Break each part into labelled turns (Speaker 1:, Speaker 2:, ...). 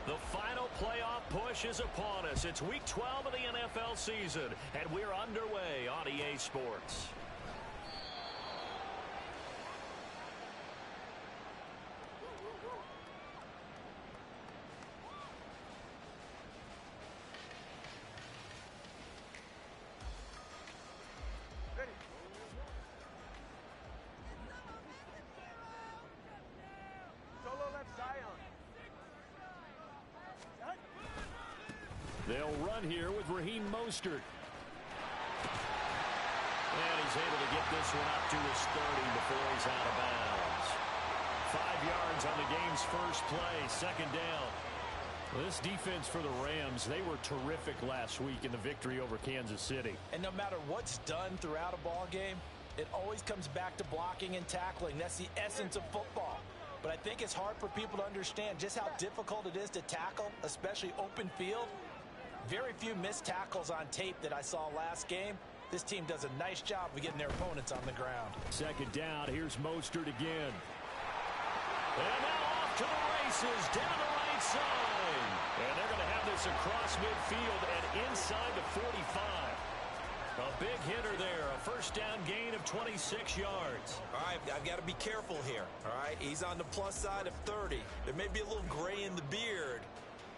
Speaker 1: The final playoff push is upon us. It's Week 12 of the NFL season, and we're underway on EA Sports.
Speaker 2: They'll run here with Raheem Mostert.
Speaker 1: And he's able to get this one up to his 30 before he's out of bounds. 5 yards on the game's first play, second down.
Speaker 2: Well, this defense for the Rams, they were terrific last week in the victory over Kansas City.
Speaker 3: And no matter what's done throughout a ball game, it always comes back to blocking and tackling. That's the essence of football. But I think it's hard for people to understand just how difficult it is to tackle, especially open field. Very few missed tackles on tape that I saw last game. This team does a nice job of getting their opponents on the ground.
Speaker 2: Second down, here's Mostert again.
Speaker 1: And now off to the races, down the right side. And they're going to have this across midfield and inside the 45. A big hitter there, a first down gain of 26 yards.
Speaker 3: All right, I've got to be careful here, all right? He's on the plus side of 30. There may be a little gray in the beard,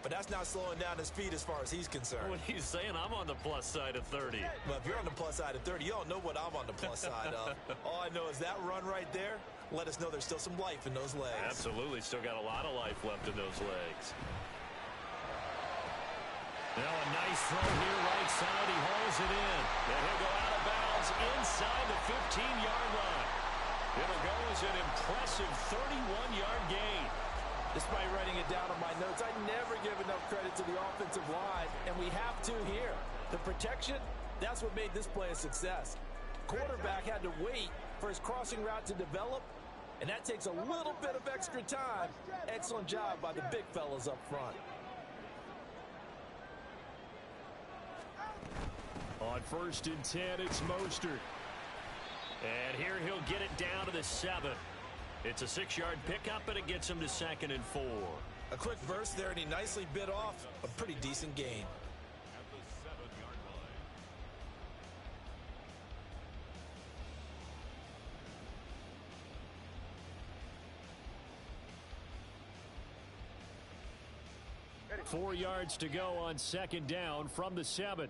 Speaker 3: but that's not slowing down his feet as far as he's concerned.
Speaker 1: What he's saying, I'm on the plus side of 30.
Speaker 3: Well, if you're on the plus side of 30, you don't know what I'm on the plus side of. All I know is that run right there let us know there's still some life in those legs.
Speaker 1: Absolutely, still got a lot of life left in those legs. Now a nice throw here, right side. He hauls it in. And he'll go out of bounds inside the 15-yard line. It'll go as an impressive 31-yard gain.
Speaker 3: Despite writing it down on my notes, I never give enough credit to the offensive line, and we have to here. The protection, that's what made this play a success. Quarterback had to wait for his crossing route to develop, and that takes a little bit of extra time. Excellent job by the big fellas up front.
Speaker 2: On 1st and 10, it's Mostert.
Speaker 1: And here he'll get it down to the 7. It's a 6-yard pickup, and it gets him to 2nd and 4.
Speaker 3: A quick burst there, and he nicely bit off a pretty decent gain.
Speaker 2: Ready. 4 yards to go on 2nd down from the 7.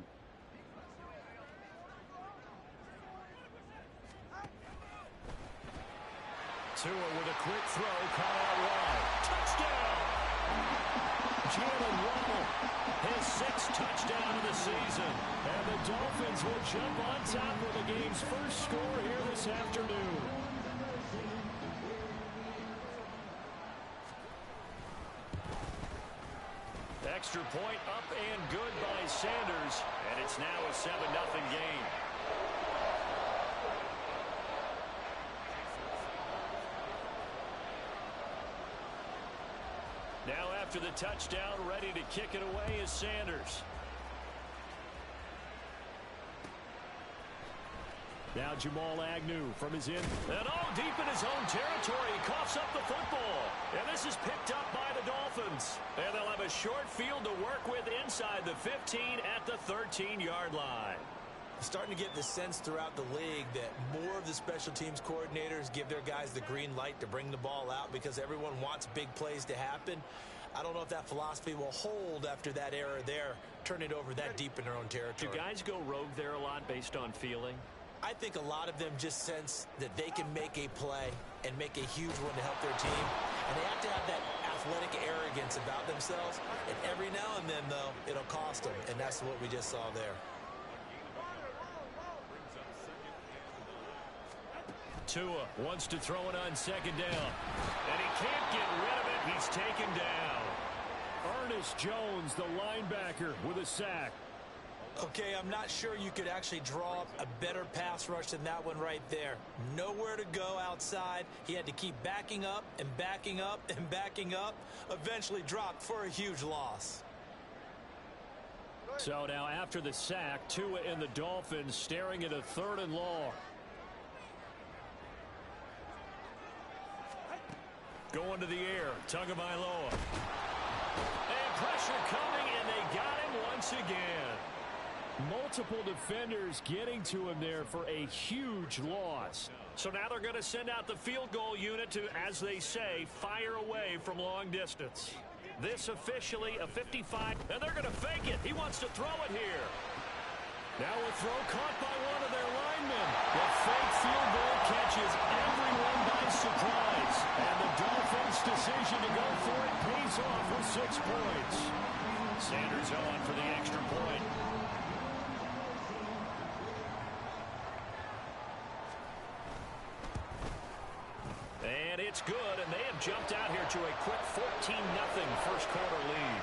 Speaker 1: Tua with a quick throw, caught out wide. Touchdown! Jalen Waddle, his 6th touchdown of the season. And the Dolphins will jump on top of the game's first score here this afternoon. Extra point up and good by Sanders. And it's now a 7-0 game. Now after the touchdown, ready to kick it away is Sanders.
Speaker 2: Now Jamal Agnew from his end.
Speaker 1: And deep in his own territory, he coughs up the football. And this is picked up by the Dolphins. And they'll have a short field to work with inside the 15 at the 13-yard line.
Speaker 3: Starting to get the sense throughout the league that more of the special teams coordinators give their guys the green light to bring the ball out because everyone wants big plays to happen. I don't know if that philosophy will hold after that error there, turn it over that deep in their own territory.
Speaker 1: Do guys go rogue there a lot based on feeling?
Speaker 3: I think a lot of them just sense that they can make a play and make a huge one to help their team. And they have to have that athletic arrogance about themselves. And every now and then, though, it'll cost them. And that's what we just saw there.
Speaker 1: Tua wants to throw it on 2nd down. And he can't get rid of it. He's taken down.
Speaker 2: Ernest Jones, the linebacker, with a sack.
Speaker 3: Okay, I'm not sure you could actually draw up a better pass rush than that one right there. Nowhere to go outside. He had to keep backing up and backing up and backing up. Eventually dropped for a huge loss.
Speaker 2: So now after the sack, Tua and the Dolphins staring at a 3rd and long.
Speaker 1: Going to the air, Tagovailoa.
Speaker 2: And pressure coming, and they got him once again. Multiple defenders getting to him there for a huge loss. So now they're going to send out the field goal unit to, as they say, fire away from long distance. This officially a 55, and they're going to fake it. He wants to throw it here. Now a throw caught by one of their linemen. The fake field goal catches everyone by surprise. And the Dolphins' decision to go for it pays off with 6 points. Sanders on for the extra point. And it's good, and they have jumped out here to a quick 14-0 first quarter lead.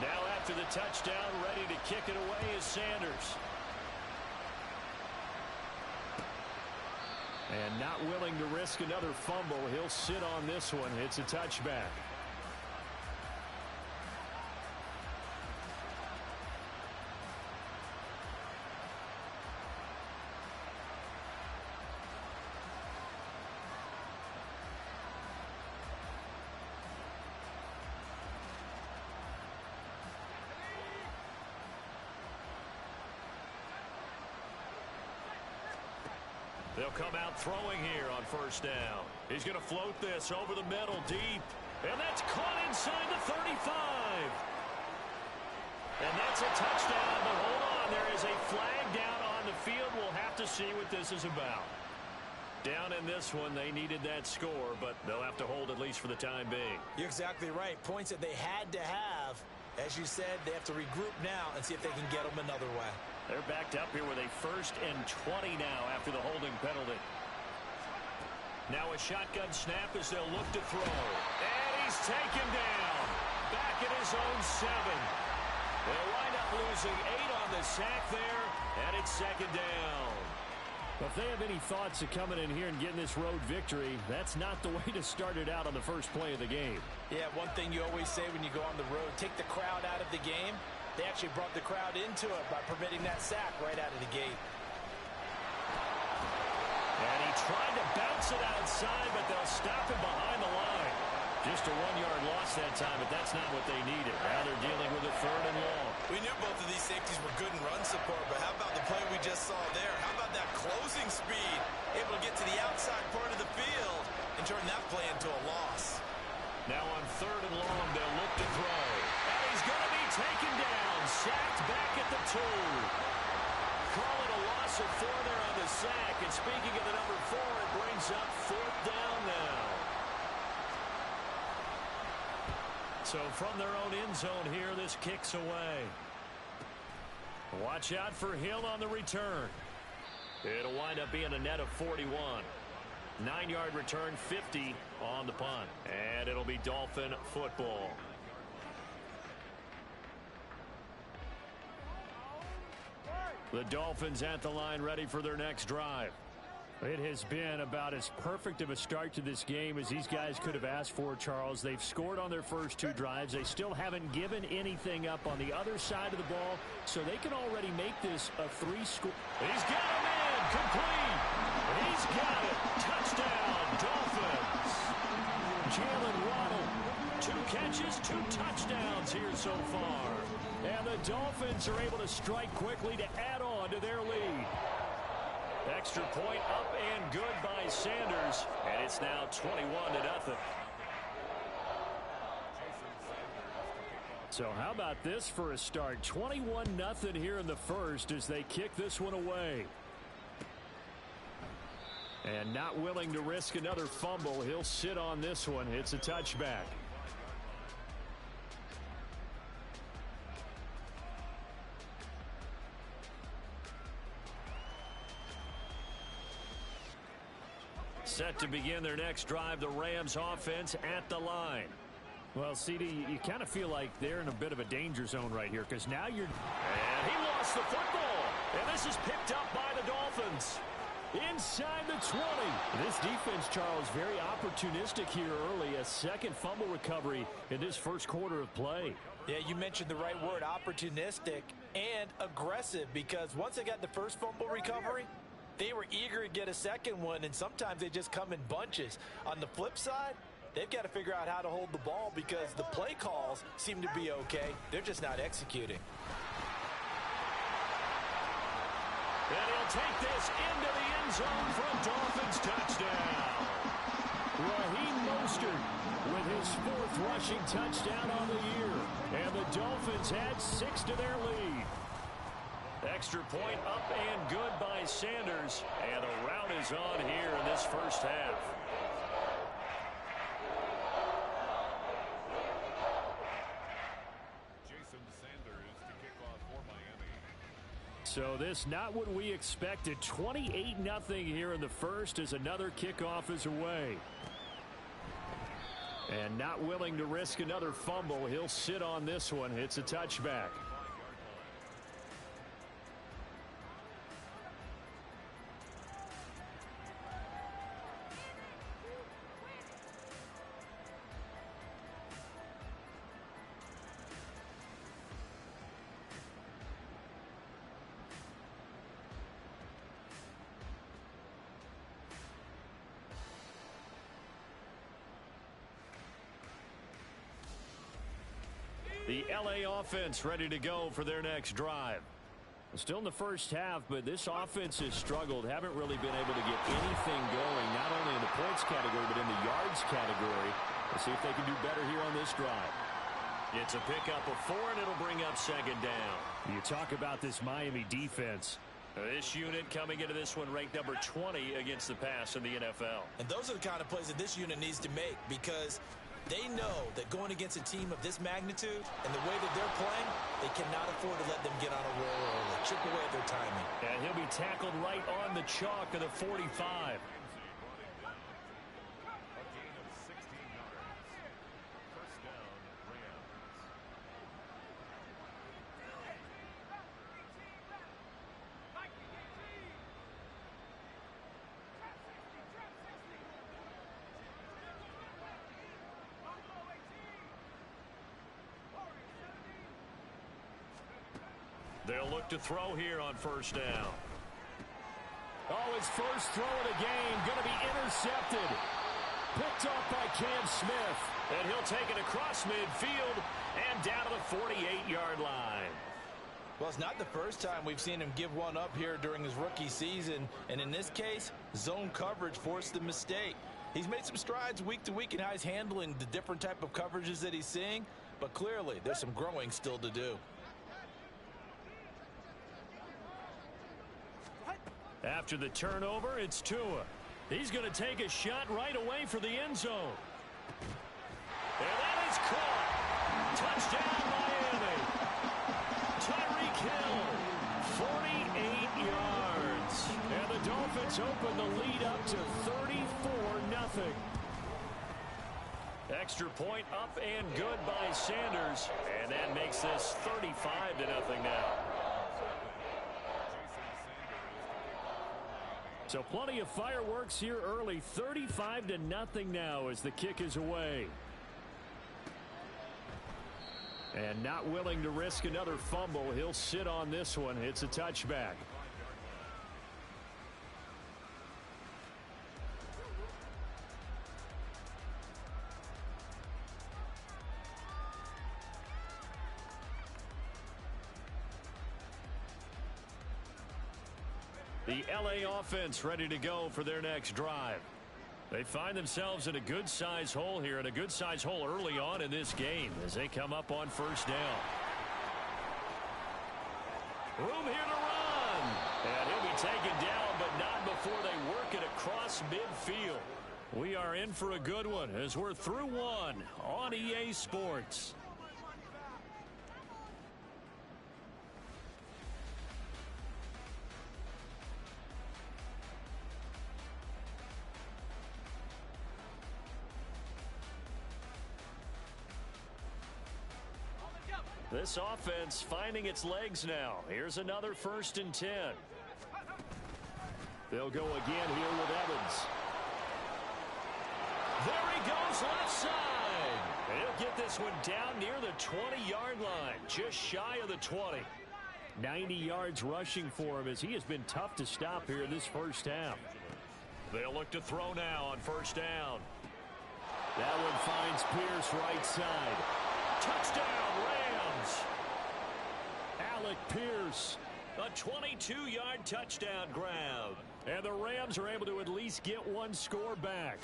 Speaker 2: Now after the touchdown, ready to kick it away is Sanders. And not willing to risk another fumble, he'll sit on this one. It's a touchback. They'll come out throwing here on first down. He's going to float this over the middle deep. And that's caught inside the 35. And that's a touchdown, but hold on. There is a flag down on the field. We'll have to see what this is about. Down in this one, they needed that score, but they'll have to hold at least for the time being.
Speaker 3: You're exactly right. Points that they had to have. As you said, they have to regroup now and see if they can get them another way.
Speaker 2: They're backed up here with a 1st and 20 now after the holding penalty. Now a shotgun snap as they'll look to throw. And he's taken down. Back at his own 7. They'll wind up losing 8 on the sack there, and it's 2nd down. If they have any thoughts of coming in here and getting this road victory, that's not the way to start it out on the first play of the game.
Speaker 3: Yeah, one thing you always say when you go on the road, take the crowd out of the game. They actually brought the crowd into it by permitting that sack right out of the gate.
Speaker 2: And he tried to bounce it outside, but they'll stop him behind the line. Just a 1-yard loss that time, but that's not what they needed. Now they're dealing with a 3rd and long.
Speaker 4: We knew both of these safeties were good in run support, but how about the play we just saw there? How about that closing speed? Able to get to the outside part of the field and turn that play into a loss.
Speaker 2: Now on 3rd and long, they'll look to throw. And he's going to be taken down. Sacked back at the 2. Call it a loss of 4 there on the sack. And speaking of the number 4, it brings up 4th down now. So from their own end zone here, this kicks away. Watch out for Hill on the return. It'll wind up being a net of 41. 9-yard return, 50 on the punt. And it'll be Dolphin football. The Dolphins at the line, ready for their next drive. It has been about as perfect of a start to this game as these guys could have asked for, Charles. They've scored on their first 2 drives. They still haven't given anything up on the other side of the ball, so they can already make this a 3-score. He's got him in, complete. He's got it. Touchdown, Dolphins. Jalen Waddle, 2 catches, 2 touchdowns here so far. And the Dolphins are able to strike quickly to add on to their lead. Extra point up and good by Sanders, and it's now 21-0. So how about this for a start? 21-0 here in the first as they kick this one away. And not willing to risk another fumble, he'll sit on this one. It's a touchback. Set to begin their next drive, the Rams offense at the line. Well, CD, you kind of feel like they're in a bit of a danger zone right here because now you're... And he lost the football. And this is picked up by the Dolphins. Inside the 20. This defense, Charles, very opportunistic here early. A 2nd fumble recovery in this first quarter of play.
Speaker 3: Yeah, you mentioned the right word, opportunistic and aggressive, because once they got the first fumble recovery, they were eager to get a 2nd one, and sometimes they just come in bunches. On the flip side, They've got to figure out how to hold the ball because the play calls seem to be okay. They're just not executing.
Speaker 2: And he'll take this into the end zone for a Dolphins touchdown. Raheem Mostert with his 4th rushing touchdown on the year. And the Dolphins add 6 to their lead. Extra point up and good by Sanders. And a rout is on here in this first half. So this not what we expected. 28-0 here in the first as another kickoff is away. And not willing to risk another fumble. He'll sit on this one. It's a touchback. The LA offense ready to go for their next drive. Still in the first half, but this offense has struggled. Haven't really been able to get anything going, not only in the points category, but in the yards category. Let's see if they can do better here on this drive. It's a pickup of 4, and it'll bring up 2nd down. You talk about this Miami defense. This unit coming into this one ranked number 20 against the pass in the NFL.
Speaker 3: And those are the kind of plays that this unit needs to make because they know that going against a team of this magnitude and the way that they're playing, they cannot afford to let them get on a roll or chip away at their timing.
Speaker 2: And he'll be tackled right on the chalk of the 45. They'll look to throw here on 1st down. Oh, his first throw of the game going to be intercepted. Picked off by Cam Smith. And he'll take it across midfield and down to the 48-yard line.
Speaker 3: Well, it's not the first time we've seen him give one up here during his rookie season. And in this case, zone coverage forced the mistake. He's made some strides week to week in how he's handling the different type of coverages that he's seeing. But clearly, there's some growing still to do.
Speaker 2: After the turnover, it's Tua. He's going to take a shot right away for the end zone. And that is caught. Touchdown, Miami. Tyreek Hill, 48 yards. And the Dolphins open the lead up to 34-0. Extra point up and good by Sanders. And that makes this 35-0 now. So plenty of fireworks here early. 35-0 now as the kick is away. And not willing to risk another fumble. He'll sit on this one. It's a touchback. The LA offense ready to go for their next drive. They find themselves in a good-sized hole here, and a good-sized hole early on in this game as they come up on 1st down. Room here to run. And he'll be taken down, but not before they work it across midfield. We are in for a good one as we're through one on EA Sports. This offense finding its legs now. Here's another 1st and 10. They'll go again here with Evans. There he goes left side. He'll get this one down near the 20-yard line, just shy of the 20. 90 yards rushing for him as he has been tough to stop here in this first half. They'll look to throw now on 1st down. That one finds Pierce right side. Touchdown, Rams! Alec Pierce, a 22-yard touchdown grab. And the Rams are able to at least get one score back.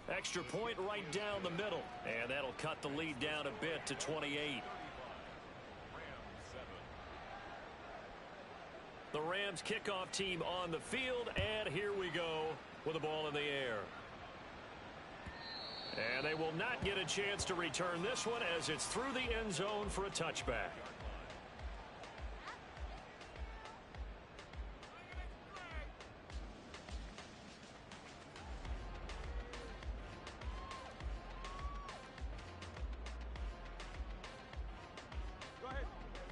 Speaker 2: Extra point right down the middle. And that'll cut the lead down a bit to 28. The Rams kickoff team on the field, and here we go with the ball in the air. And they will not get a chance to return this one as it's through the end zone for a touchback.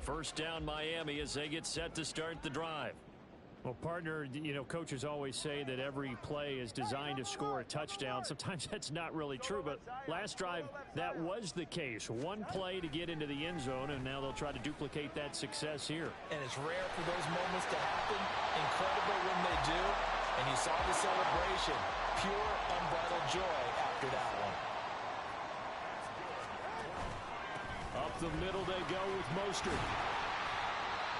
Speaker 2: First down Miami as they get set to start the drive. Well, partner, coaches always say that every play is designed to score a touchdown. Sometimes that's not really true, but last drive, that was the case. One play to get into the end zone, and now they'll try to duplicate that success here.
Speaker 3: And it's rare for those moments to happen. Incredible when they do. And you saw the celebration. Pure, unbridled joy after that one.
Speaker 2: Up the middle they go with Mostert.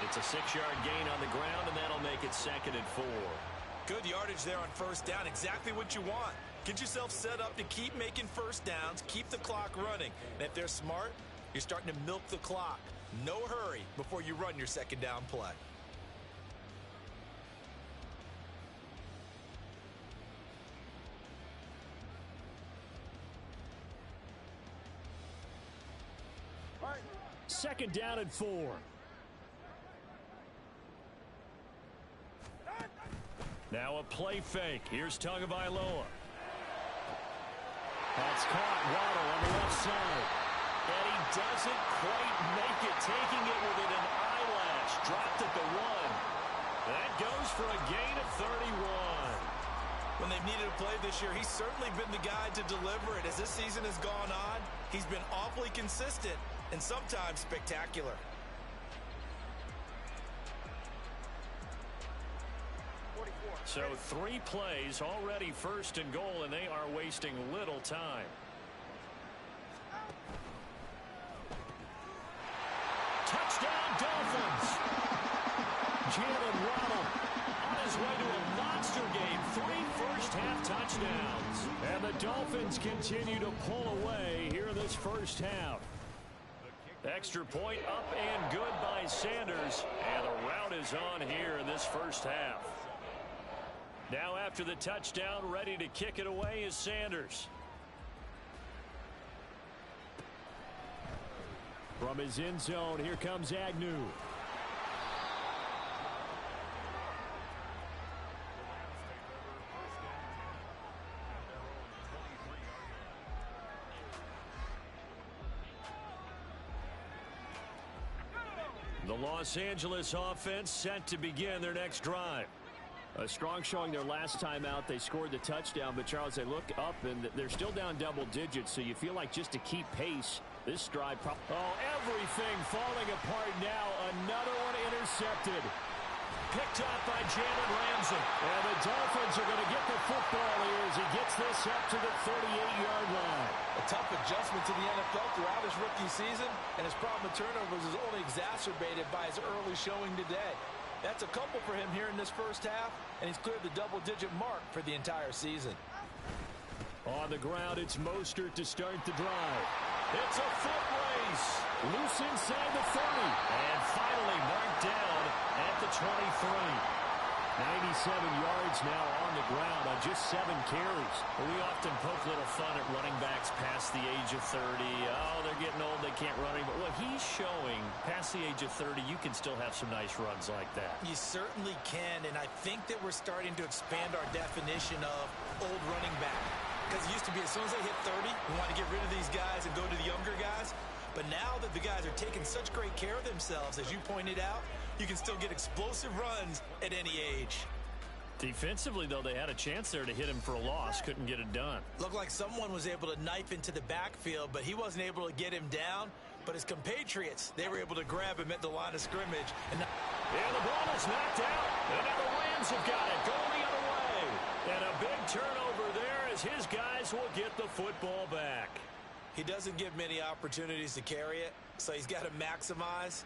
Speaker 2: It's a 6-yard gain on the ground, and that'll make it 2nd and 4.
Speaker 4: Good yardage there on first down. Exactly what you want. Get yourself set up to keep making first downs, keep the clock running. And if they're smart, you're starting to milk the clock. No hurry before you run your second down play.
Speaker 2: Second down and 4. Now a play fake. Here's Tagovailoa. That's caught. Waddle on the left side. And he doesn't quite make it, taking it within an eyelash. Dropped at the 1. That goes for a gain of 31.
Speaker 4: When they've needed a play this year, he's certainly been the guy to deliver it. As this season has gone on, he's been awfully consistent and sometimes spectacular.
Speaker 2: So 3 plays, already 1st and goal, and they are wasting little time. Touchdown, Dolphins! Jalen Waddle on his way to a monster game. 3 first-half touchdowns. And the Dolphins continue to pull away here in this first half. Extra point up and good by Sanders. And the route is on here in this first half. Now after the touchdown, ready to kick it away is Sanders. From his end zone, here comes Agnew. The Los Angeles offense set to begin their next drive. A strong showing their last time out. They scored the touchdown, but Charles, they look up and they're still down double digits, so you feel like just to keep pace, this drive. Everything falling apart now. Another one intercepted. Picked up by Jalen Ramsey. And the Dolphins are going to get the football here as he gets this up to the 38-yard line.
Speaker 3: A tough adjustment to the NFL throughout his rookie season, and his problem with turnovers is only exacerbated by his early showing today. That's a couple for him here in this first half, and he's cleared the double-digit mark for the entire season.
Speaker 2: On the ground, it's Mostert to start the drive. It's a foot race. Loose inside the 30. And finally marked down at the 23. 97 yards now on the ground on just 7 carries. We often poke a little fun at running backs past the age of 30. Oh, they're getting old, they can't run anymore. What he's showing, past the age of 30, you can still have some nice runs like that.
Speaker 3: You certainly can, and I think that we're starting to expand our definition of old running back. Because it used to be as soon as they hit 30, we want to get rid of these guys and go to the younger guys. But now that the guys are taking such great care of themselves, as you pointed out, you can still get explosive runs at any age.
Speaker 2: Defensively, though, they had a chance there to hit him for a loss. Couldn't get it done.
Speaker 3: Looked like someone was able to knife into the backfield, but he wasn't able to get him down. But his compatriots, they were able to grab him at the line of scrimmage. And
Speaker 2: the ball is knocked out. And now the Rams have got it. Going the other way. And a big turnover there. as his guys will get the football back.
Speaker 4: He doesn't give many opportunities to carry it, so he's got to maximize.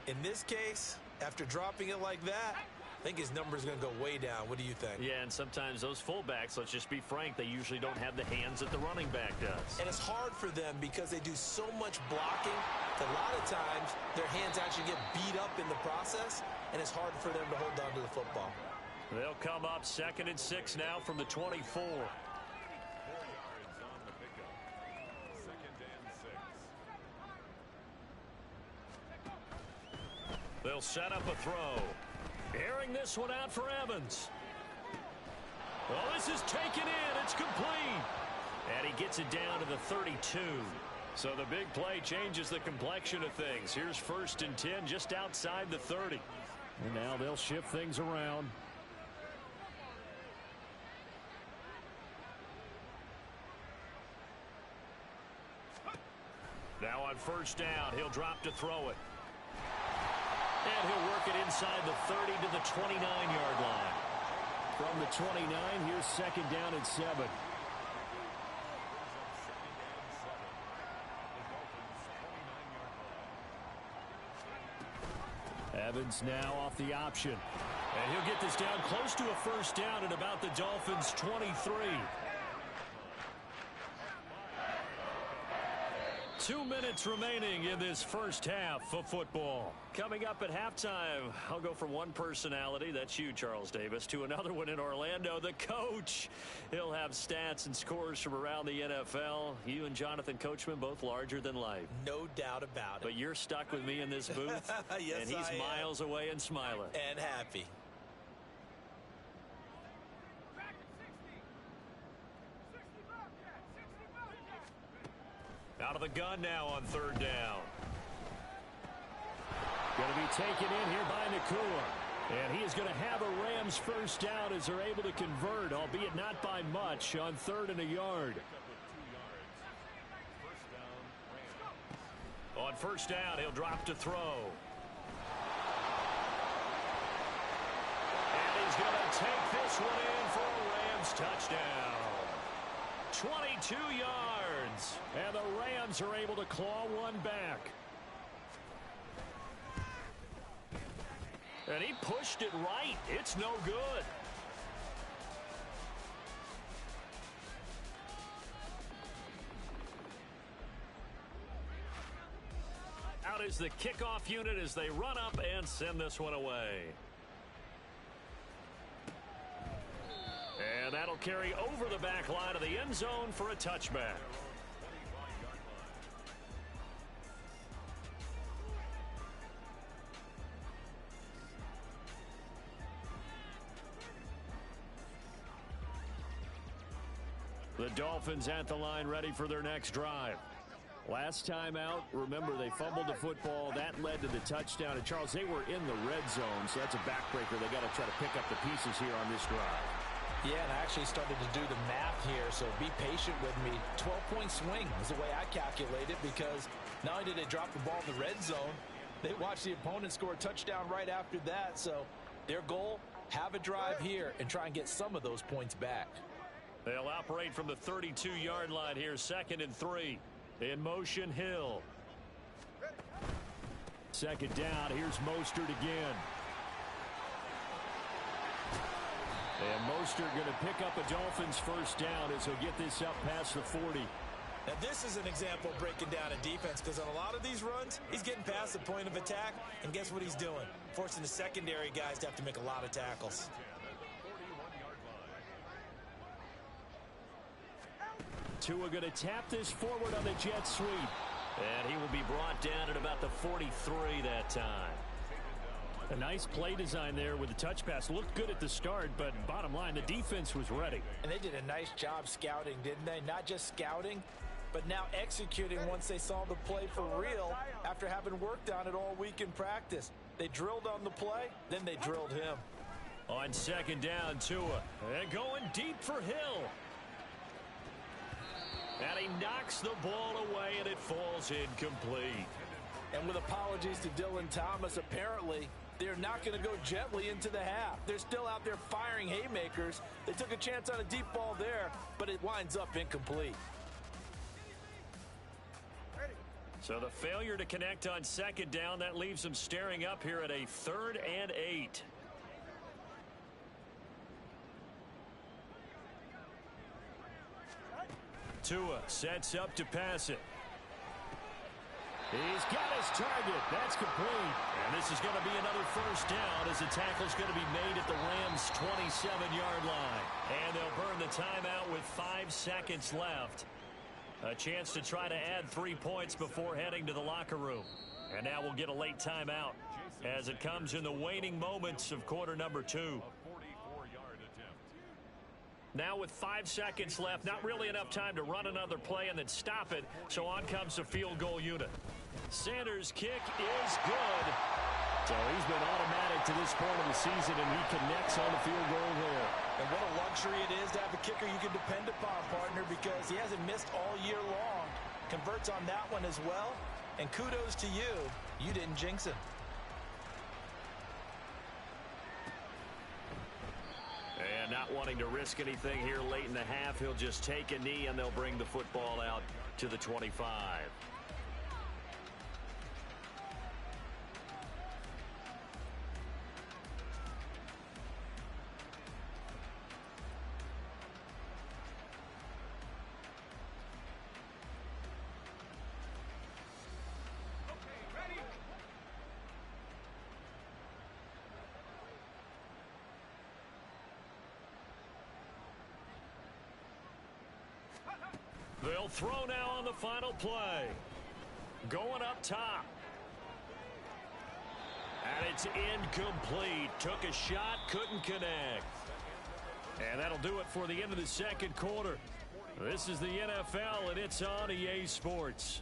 Speaker 4: In this case, after dropping it like that, I think his number is going to go way down. What do you think?
Speaker 2: Yeah, and sometimes those fullbacks, let's just be frank, they usually don't have the hands that the running back does.
Speaker 4: And it's hard for them because they do so much blocking that a lot of times their hands actually get beat up in the process, and it's hard for them to hold on to the football.
Speaker 2: They'll come up 2nd and 6 now from the 24. They'll set up a throw. Airing this one out for Evans. Well, this is taken in. It's complete. And he gets it down to the 32. So the big play changes the complexion of things. Here's 1st and 10 just outside the 30. And now they'll shift things around. Now on 1st down, he'll drop to throw it. And he'll work it inside the 30 to the 29-yard line. From the 29, here's 2nd down and 7. Evans now off the option. And he'll get this down close to a 1st down at about the Dolphins' 23. 2 minutes remaining in this first half of football. Coming up at halftime, I'll go from one personality, that's you, Charles Davis, to another one in Orlando, the coach. He'll have stats and scores from around the NFL. You and Jonathan Coachman both larger than life.
Speaker 4: No doubt about it.
Speaker 2: But you're stuck with me in this booth,
Speaker 4: yes,
Speaker 2: and he's miles away and smiling.
Speaker 4: And happy.
Speaker 2: Out of the gun now on 3rd down. Going to be taken in here by Nakua. And he is going to have a Rams 1st down as they're able to convert, albeit not by much, on 3rd and a yard. On 1st down, he'll drop to throw. And he's going to take this one in for a Rams touchdown. 22 yards, and the Rams are able to claw one back. And he pushed it right. It's no good. Out is the kickoff unit as they run up and send this one away. And that'll carry over the back line of the end zone for a touchback. The Dolphins at the line ready for their next drive. Last time out, remember, they fumbled the football. That led to the touchdown. And, Charles, they were in the red zone, so that's a backbreaker. They got to try to pick up the pieces here on this drive.
Speaker 3: Yeah, and I actually started to do the math here, so be patient with me. 12-point swing is the way I calculate it, because not only did they drop the ball in the red zone, they watched the opponent score a touchdown right after that. So their goal, have a drive here and try and get some of those points back.
Speaker 2: They'll operate from the 32-yard line here, 2nd and 3. In motion, Hill. 2nd down, here's Mostert again. And Mostert going to pick up a Dolphins 1st down as he'll get this up past the 40.
Speaker 4: Now, this is an example of breaking down a defense, because on a lot of these runs, he's getting past the point of attack, and guess what he's doing? Forcing the secondary guys to have to make a lot of tackles.
Speaker 2: Tua going to tap this forward on the jet sweep. And he will be brought down at about the 43 that time. A nice play design there with the touch pass. Looked good at the start, but bottom line, the defense was ready.
Speaker 3: And they did a nice job scouting, didn't they? Not just scouting, but now executing once they saw the play for real after having worked on it all week in practice. They drilled on the play, then they drilled him.
Speaker 2: On 2nd down, Tua. And going deep for Hill. And he knocks the ball away, and it falls incomplete.
Speaker 3: And with apologies to Dylan Thomas, apparently they're not going to go gently into the half. They're still out there firing haymakers. They took a chance on a deep ball there, there, but it winds up incomplete.
Speaker 2: So the failure to connect on second down, that leaves them staring up here at a 3rd and 8. Tua sets up to pass it. He's got his target. That's complete. And this is going to be another first down as the tackle's going to be made at the Rams' 27-yard line. And they'll burn the timeout with 5 seconds left. A chance to try to add 3 points before heading to the locker room. And now we'll get a late timeout as it comes in the waning moments of quarter number 2. Now with 5 seconds left, not really enough time to run another play and then stop it. So on comes the field goal unit. Sanders' kick is good. So he's been automatic to this point of the season, and he connects on the field goal there.
Speaker 3: And what a luxury it is to have a kicker you can depend upon, partner, because he hasn't missed all year long. Converts on that one as well. And kudos to you. You didn't jinx him.
Speaker 2: And not wanting to risk anything here late in the half, he'll just take a knee, and they'll bring the football out to the 25. They'll throw now on the final play. Going up top. And it's incomplete. Took a shot, couldn't connect. And that'll do it for the end of the second quarter. This is the NFL, and it's on EA Sports.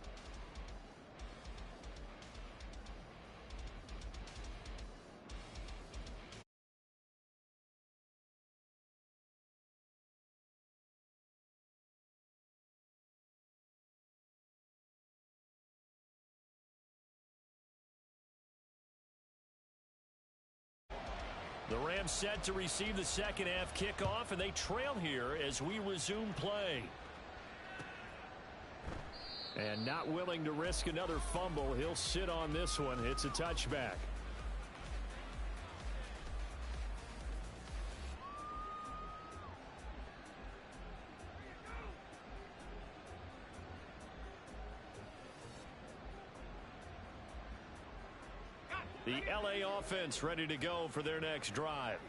Speaker 2: The Rams set to receive the second half kickoff, and they trail here as we resume play. And not willing to risk another fumble, he'll sit on this one. It's a touchback. The LA offense ready to go for their next drive.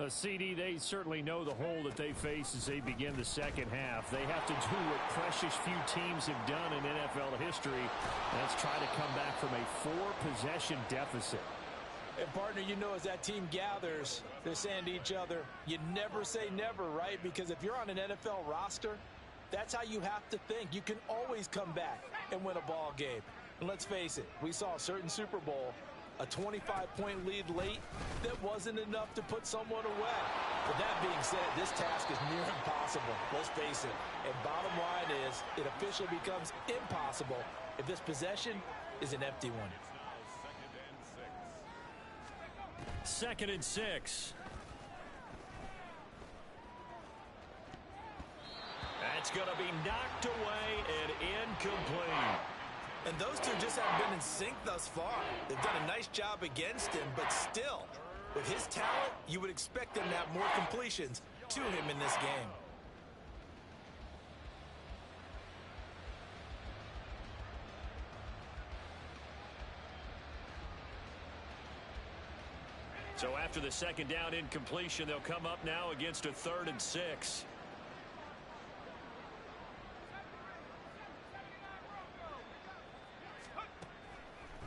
Speaker 2: CD, they certainly know the hole that they face as they begin the second half. They have to do what precious few teams have done in NFL history. That's try to come back from a 4-possession deficit.
Speaker 3: And partner, you know, as that team gathers, they're saying to each other, you never say never, right? Because if you're on an NFL roster, that's how you have to think. You can always come back and win a ball game. And let's face it, we saw a certain Super Bowl, a 25-point lead late that wasn't enough to put someone away. But that being said, this task is near impossible. Let's face it. And bottom line is, it officially becomes impossible if this possession is an empty one.
Speaker 2: 2nd and 6. That's going to be knocked away and incomplete.
Speaker 3: And those two just haven't been in sync thus far. They've done a nice job against him, but still, with his talent, you would expect them to have more completions to him in this game.
Speaker 2: So after the second down incompletion, they'll come up now against a 3rd and 6.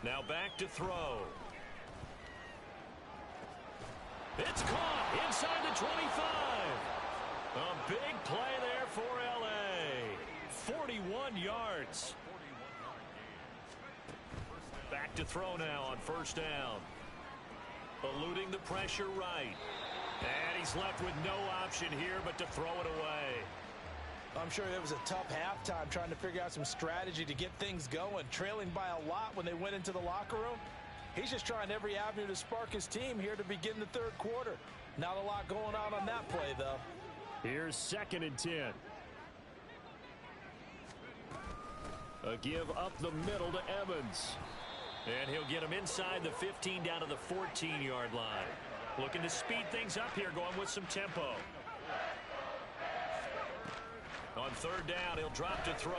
Speaker 2: Now back to throw. It's caught inside the 25. A big play there for LA. 41 yards. Back to throw now on first down. Eluding the pressure right. And he's left with no option here but to throw it away.
Speaker 3: I'm sure it was a tough halftime trying to figure out some strategy to get things going. Trailing by a lot when they went into the locker room. He's just trying every avenue to spark his team here to begin the third quarter. Not a lot going on that play, though.
Speaker 2: Here's 2nd and 10. A give up the middle to Evans. And he'll get him inside the 15 down to the 14-yard line. Looking to speed things up here, going with some tempo. On 3rd down, he'll drop to throw.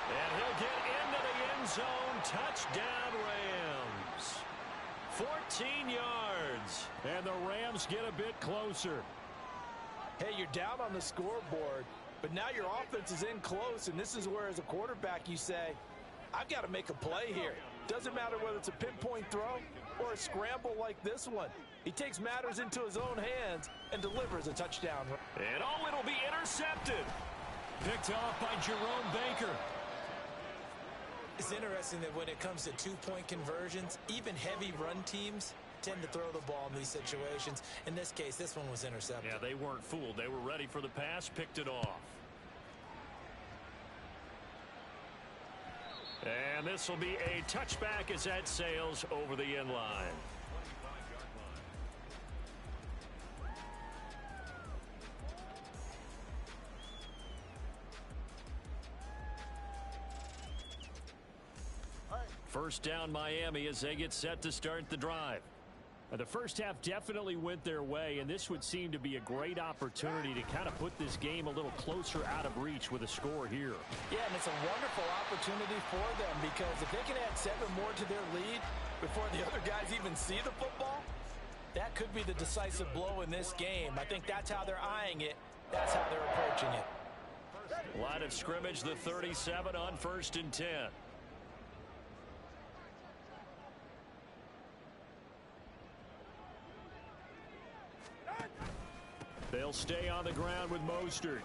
Speaker 2: And he'll get into the end zone. Touchdown, Rams. 14 yards. And the Rams get a bit closer.
Speaker 3: Hey, you're down on the scoreboard, but now your offense is in close, and this is where, as a quarterback, you say, I've got to make a play here. Doesn't matter whether it's a pinpoint throw or a scramble like this one. He takes matters into his own hands and delivers a touchdown.
Speaker 2: And it'll be intercepted. Picked off by Jerome Baker.
Speaker 3: It's interesting that when it comes to two-point conversions, even heavy run teams tend to throw the ball in these situations. In this case, this one was intercepted.
Speaker 2: Yeah, they weren't fooled. They were ready for the pass, picked it off. And this will be a touchback as that sails over the end line. First down Miami as they get set to start the drive. The first half definitely went their way, and this would seem to be a great opportunity to kind of put this game a little closer out of reach with a score here.
Speaker 3: Yeah, and it's a wonderful opportunity for them, because if they can add 7 more to their lead before the other guys even see the football, that could be the decisive blow in this game. I think that's how they're eyeing it. That's how they're approaching it.
Speaker 2: Line of scrimmage, the 37 on 1st and 10. They'll stay on the ground with Mostert.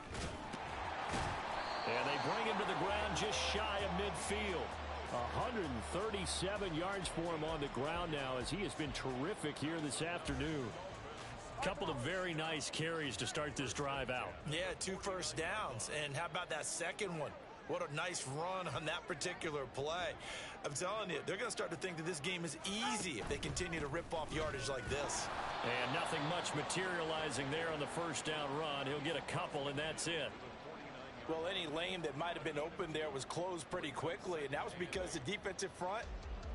Speaker 2: And they bring him to the ground just shy of midfield. 137 yards for him on the ground now, as he has been terrific here this afternoon. Couple of very nice carries to start this drive out.
Speaker 3: Yeah, 2 first downs. And how about that second one? What a nice run on that particular play. I'm telling you, they're going to start to think that this game is easy if they continue to rip off yardage like this.
Speaker 2: And nothing much materializing there on the first down run. He'll get a couple, and that's it.
Speaker 3: Well, any lane that might have been open there was closed pretty quickly, and that was because the defensive front,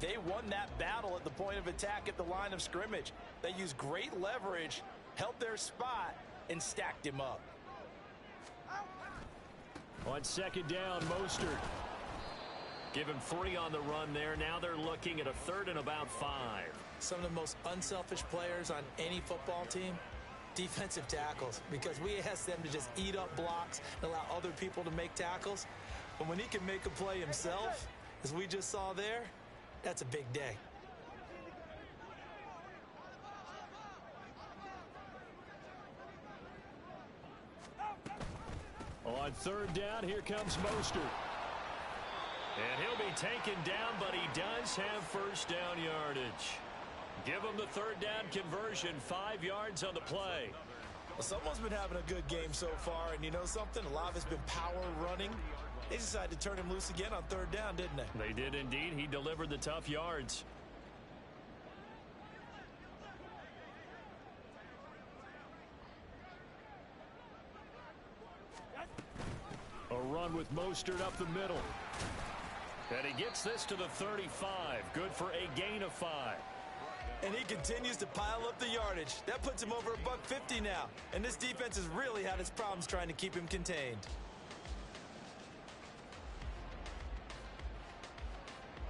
Speaker 3: they won that battle at the point of attack at the line of scrimmage. They used great leverage, held their spot, and stacked him up.
Speaker 2: On 2nd down, Mostert. Give him 3 on the run there. Now they're looking at a 3rd and about 5.
Speaker 3: Some of the most unselfish players on any football team, defensive tackles, because we ask them to just eat up blocks and allow other people to make tackles. But when he can make a play himself, as we just saw there, that's a big day.
Speaker 2: On 3rd down, here comes Mostert. And he'll be taken down, but he does have first down yardage. Give him the 3rd down conversion, 5 yards on the play.
Speaker 3: Well, someone's been having a good game so far, and you know something? A lot of it's been power running. They decided to turn him loose again on 3rd down, didn't they?
Speaker 2: They did indeed. He delivered the tough yards. A run with Mostert up the middle. And he gets this to the 35. Good for a gain of 5.
Speaker 3: And he continues to pile up the yardage. That puts him over $150 now. And this defense has really had its problems trying to keep him contained.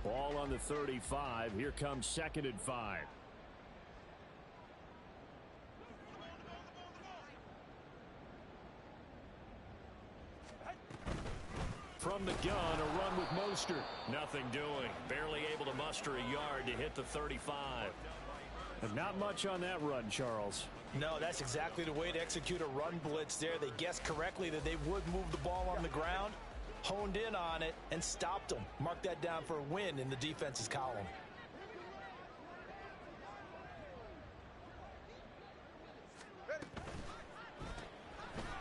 Speaker 2: Ball on the 35. Here comes 2nd and 5. From the gun, a run with Mostert. Nothing doing. Barely able to muster a yard to hit the 35. And not much on that run, Charles.
Speaker 3: No, that's exactly the way to execute a run blitz there. They guessed correctly that they would move the ball on the ground, honed in on it, and stopped them. Mark that down for a win in the defense's column.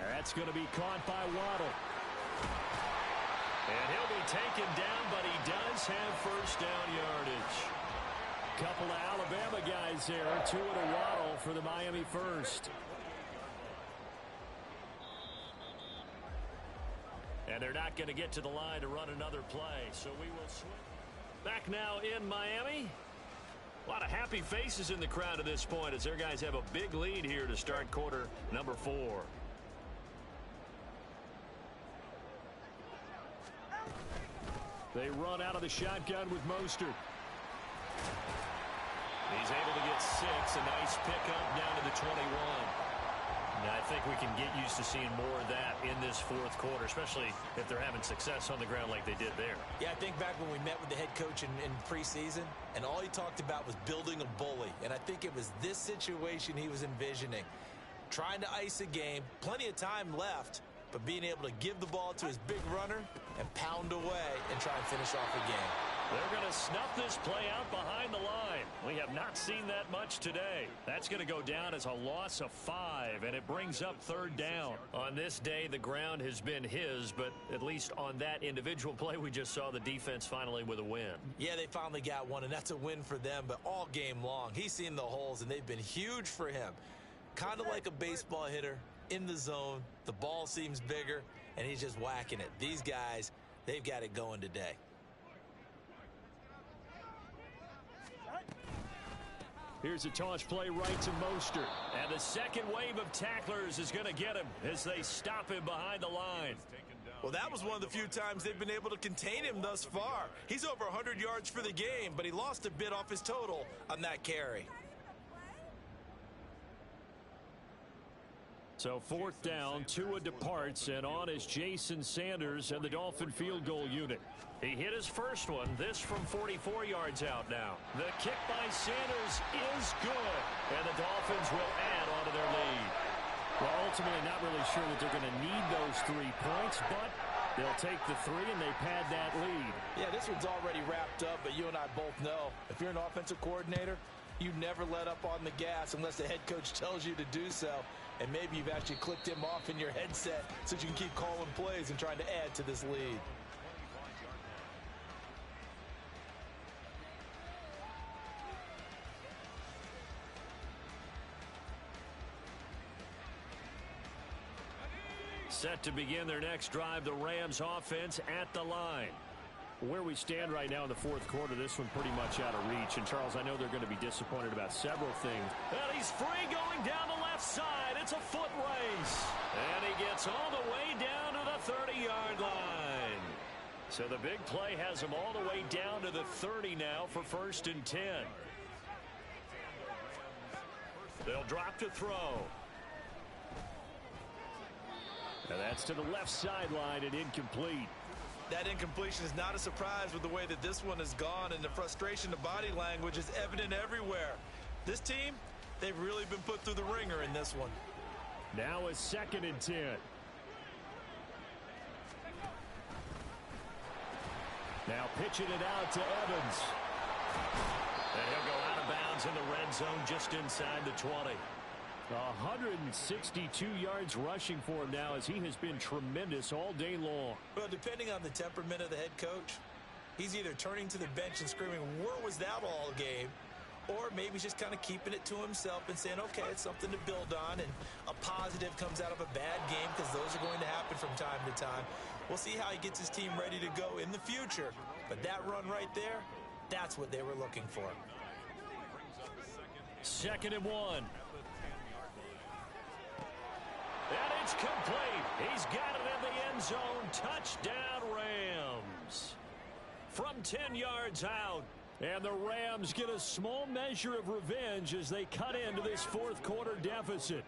Speaker 2: That's going to be caught by Waddle. And he'll be taken down, but he does have first down yardage. Couple of Alabama guys there. Two and a waddle for the Miami first. And they're not going to get to the line to run another play. So we will swing. Back now in Miami. A lot of happy faces in the crowd at this point as their guys have a big lead here to start quarter number 4. They run out of the shotgun with Mostert. He's able to get 6. A nice pickup down to the 21. And I think we can get used to seeing more of that in this fourth quarter, especially if they're having success on the ground like they did there.
Speaker 3: Yeah, I think back when we met with the head coach in preseason, and all he talked about was building a bully. And I think it was this situation he was envisioning. Trying to ice a game, plenty of time left, but being able to give the ball to his big runner and pound away and try and finish off a game.
Speaker 2: They're going to snuff this play out behind the line. We have not seen that much today. That's going to go down as a loss of 5, and it brings up third down. On this day, the ground has been his, but at least on that individual play, we just saw the defense finally with a win.
Speaker 3: Yeah, they finally got one, and that's a win for them, but all game long, he's seen the holes, and they've been huge for him. Kind of like a baseball hitter in the zone. The ball seems bigger, and he's just whacking it. These guys, they've got it going today.
Speaker 2: Here's a toss play right to Mostert. And the second wave of tacklers is going to get him as they stop him behind the line.
Speaker 3: Well, that was one of the few times they've been able to contain him thus far. He's over 100 yards for the game, but he lost a bit off his total on that carry.
Speaker 2: So fourth down, Tua departs, and on is Jason Sanders and the Dolphin field goal unit. He hit his first one, this from 44 yards out now. The kick by Sanders is good, and the Dolphins will add on to their lead. Well, ultimately, not really sure that they're going to need those 3 points, but they'll take the 3 and they pad that lead.
Speaker 3: Yeah, this one's already wrapped up, but you and I both know if you're an offensive coordinator, you never let up on the gas unless the head coach tells you to do so. And maybe you've actually clicked him off in your headset so you can keep calling plays and trying to add to this lead.
Speaker 2: Set to begin their next drive, the Rams offense at the line. Where we stand right now in the fourth quarter, this one pretty much out of reach. And, Charles, I know they're going to be disappointed about several things. And he's free going down the left side. It's a foot race. And he gets all the way down to the 30-yard line. So the big play has him all the way down to the 30 now for 1st and 10. They'll drop to throw. And that's to the left sideline and incomplete.
Speaker 3: That incompletion is not a surprise with the way that this one has gone, and the frustration of body language is evident everywhere. This team, they've really been put through the ringer in this one.
Speaker 2: Now a 2nd and 10. Now pitching it out to Evans. And he'll go out of bounds in the red zone just inside the 20. 162 yards rushing for him now as he has been tremendous all day long.
Speaker 3: Well, depending on the temperament of the head coach, he's either turning to the bench and screaming, where was that all game? Or maybe he's just kind of keeping it to himself and saying, okay, it's something to build on, and a positive comes out of a bad game because those are going to happen from time to time. We'll see how he gets his team ready to go in the future. But that run right there, that's what they were looking for.
Speaker 2: 2nd and 1. And it's complete. He's got it in the end zone. Touchdown, Rams. From 10 yards out. And the Rams get a small measure of revenge as they cut into this fourth quarter deficit.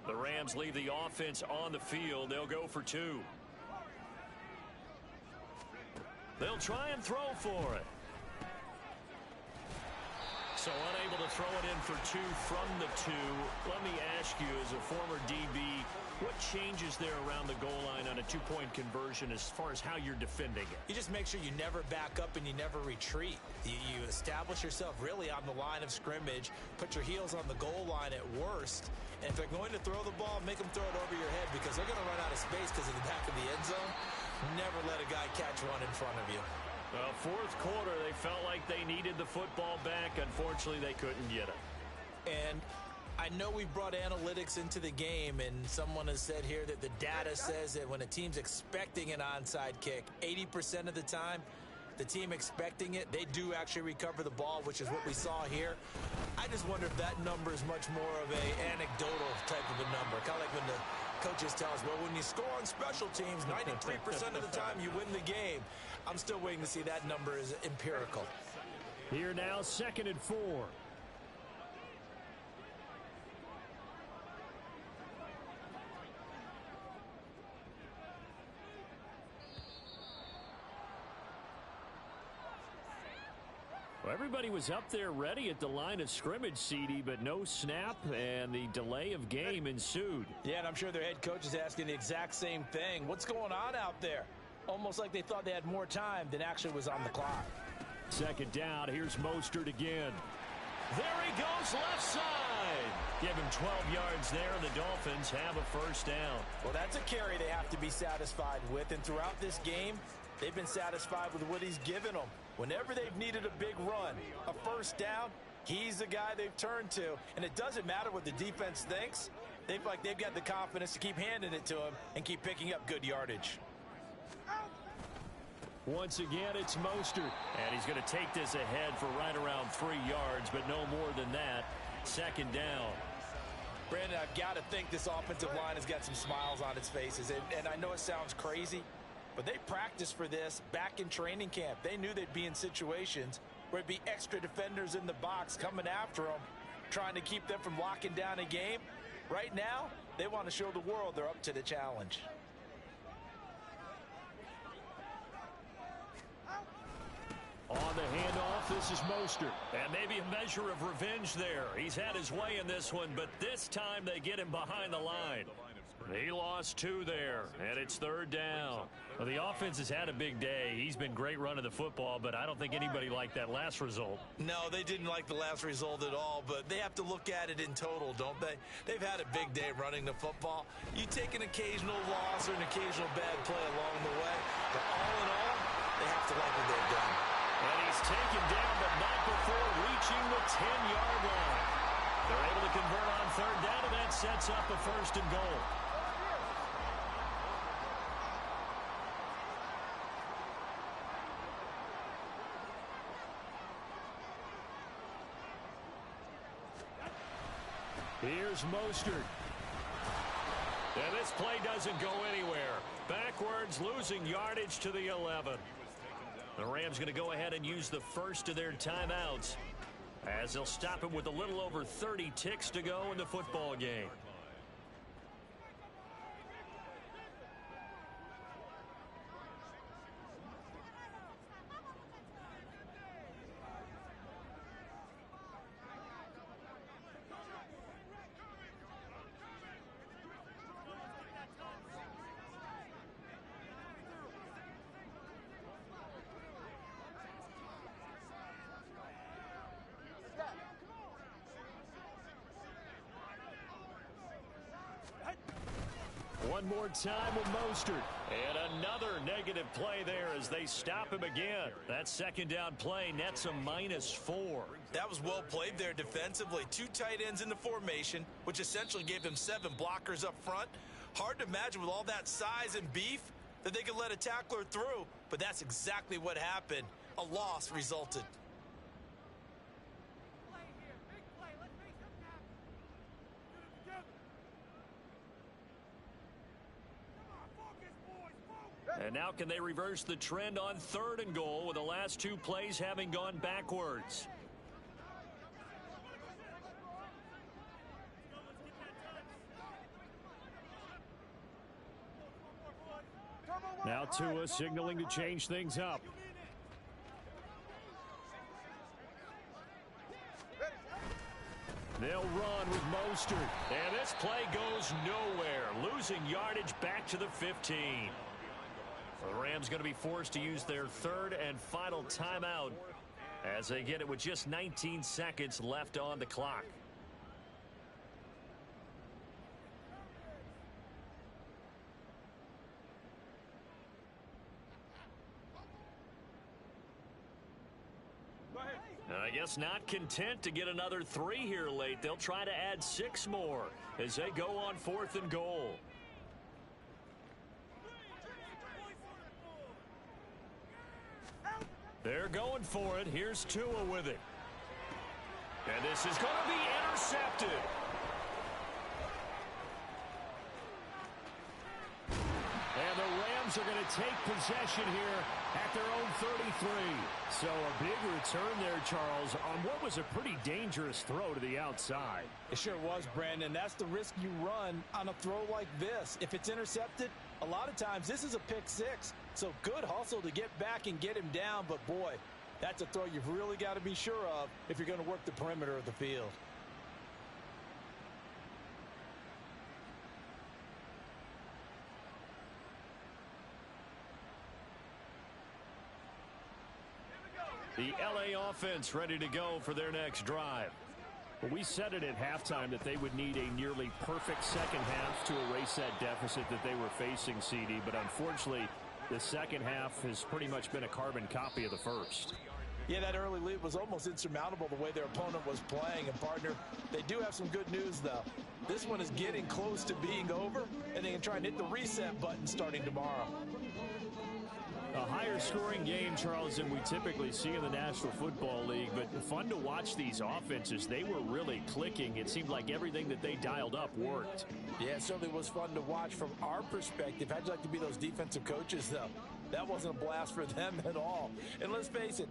Speaker 2: The Rams leave the offense on the field. They'll go for 2. They'll try and throw for it. So unable to throw it in for 2 from the 2. Let me ask you, as a former DB, what changes there around the goal line on a 2-point conversion as far as how you're defending it?
Speaker 3: You just make sure you never back up and you never retreat. You establish yourself really on the line of scrimmage, put your heels on the goal line at worst, and if they're going to throw the ball, make them throw it over your head because they're going to run out of space because of the back of the end zone. Never let a guy catch one in front of you.
Speaker 2: Well, fourth quarter, they felt like they needed the football back. Unfortunately, they couldn't get it.
Speaker 3: And I know we brought analytics into the game, and someone has said here that the data says that when a team's expecting an onside kick, 80% of the time, the team expecting it, they do actually recover the ball, which is what we saw here. I just wonder if that number is much more of a anecdotal type of a number. Kind of like when the coaches tell us, well, when you score on special teams, 93% of the time you win the game. I'm still waiting to see that number is empirical.
Speaker 2: Here now, 2nd and 4. Well, everybody was up there ready at the line of scrimmage, CD, but no snap, and the delay of game ensued.
Speaker 3: Yeah, and I'm sure their head coach is asking the exact same thing. What's going on out there? Almost like they thought they had more time than actually was on the clock.
Speaker 2: 2nd down. Here's Mostert again. There he goes, left side. Give him 12 yards there, and the Dolphins have a first down.
Speaker 3: Well, that's a carry they have to be satisfied with, and throughout this game, they've been satisfied with what he's given them. Whenever they've needed a big run, a first down, he's the guy they've turned to. And it doesn't matter what the defense thinks. They've got the confidence to keep handing it to him and keep picking up good yardage.
Speaker 2: Once again, it's Mostert. And he's going to take this ahead for right around 3 yards, but no more than that. 2nd down.
Speaker 3: Brandon, I've got to think this offensive line has got some smiles on its faces. And I know it sounds crazy, but they practiced for this back in training camp. They knew they'd be in situations where it'd be extra defenders in the box coming after them, trying to keep them from locking down a game. Right now, they want to show the world they're up to the challenge.
Speaker 2: On the handoff, this is Mostert. And maybe a measure of revenge there. He's had his way in this one, but this time they get him behind the line. He lost 2 there, and it's 3rd down. Well, the offense has had a big day. He's been great running the football, but I don't think anybody liked that last result.
Speaker 3: No, they didn't like the last result at all, but they have to look at it in total, don't they? They've had a big day running the football. You take an occasional loss or an occasional bad play along the way, but all in all, they have to like what they've done.
Speaker 2: And he's taken down, but not before reaching the 10-yard line. They're able to convert on 3rd down, and that sets up a 1st and goal. Here's Mostert. And this play doesn't go anywhere. Backwards, losing yardage to the 11. The Rams going to go ahead and use the first of their timeouts as they'll stop him with a little over 30 ticks to go in the football game. One more time with Mostert. And another negative play there as they stop him again. That 2nd down play nets a -4.
Speaker 3: That was well played there defensively. 2 tight ends in the formation, which essentially gave them 7 blockers up front. Hard to imagine with all that size and beef that they could let a tackler through, but that's exactly what happened. A loss resulted.
Speaker 2: And now can they reverse the trend on 3rd and goal with the last 2 plays having gone backwards? Now Tua signaling to change things up. They'll run with Mostert. And this play goes nowhere. Losing yardage back to the 15. The Rams going to be forced to use their 3rd and final timeout as they get it with just 19 seconds left on the clock. I guess not content to get another 3 here late. They'll try to add 6 more as they go on 4th and goal. They're going for it. Here's Tua with it. And this is going to be intercepted. And the Rams are going to take possession here at their own 33. So a big return there, Charles, on what was a pretty dangerous throw to the outside.
Speaker 3: It sure was, Brandon. That's the risk you run on a throw like this. If it's intercepted, a lot of times this is a pick 6. So good hustle to get back and get him down. But, boy, that's a throw you've really got to be sure of if you're going to work the perimeter of the field.
Speaker 2: The LA offense ready to go for their next drive. Well, we said it at halftime that they would need a nearly perfect second half to erase that deficit that they were facing, CD. But unfortunately, the second half has pretty much been a carbon copy of the first.
Speaker 3: Yeah, that early lead was almost insurmountable the way their opponent was playing. And, partner, they do have some good news, though. This one is getting close to being over, and they can try and hit the reset button starting tomorrow.
Speaker 2: A higher scoring game, Charles, than we typically see in the National Football League, but fun to watch these offenses. They were really clicking. It seemed like everything that they dialed up worked.
Speaker 3: Yeah, it certainly was fun to watch from our perspective. How'd you like to be those defensive coaches, though? That wasn't a blast for them at all. And let's face it,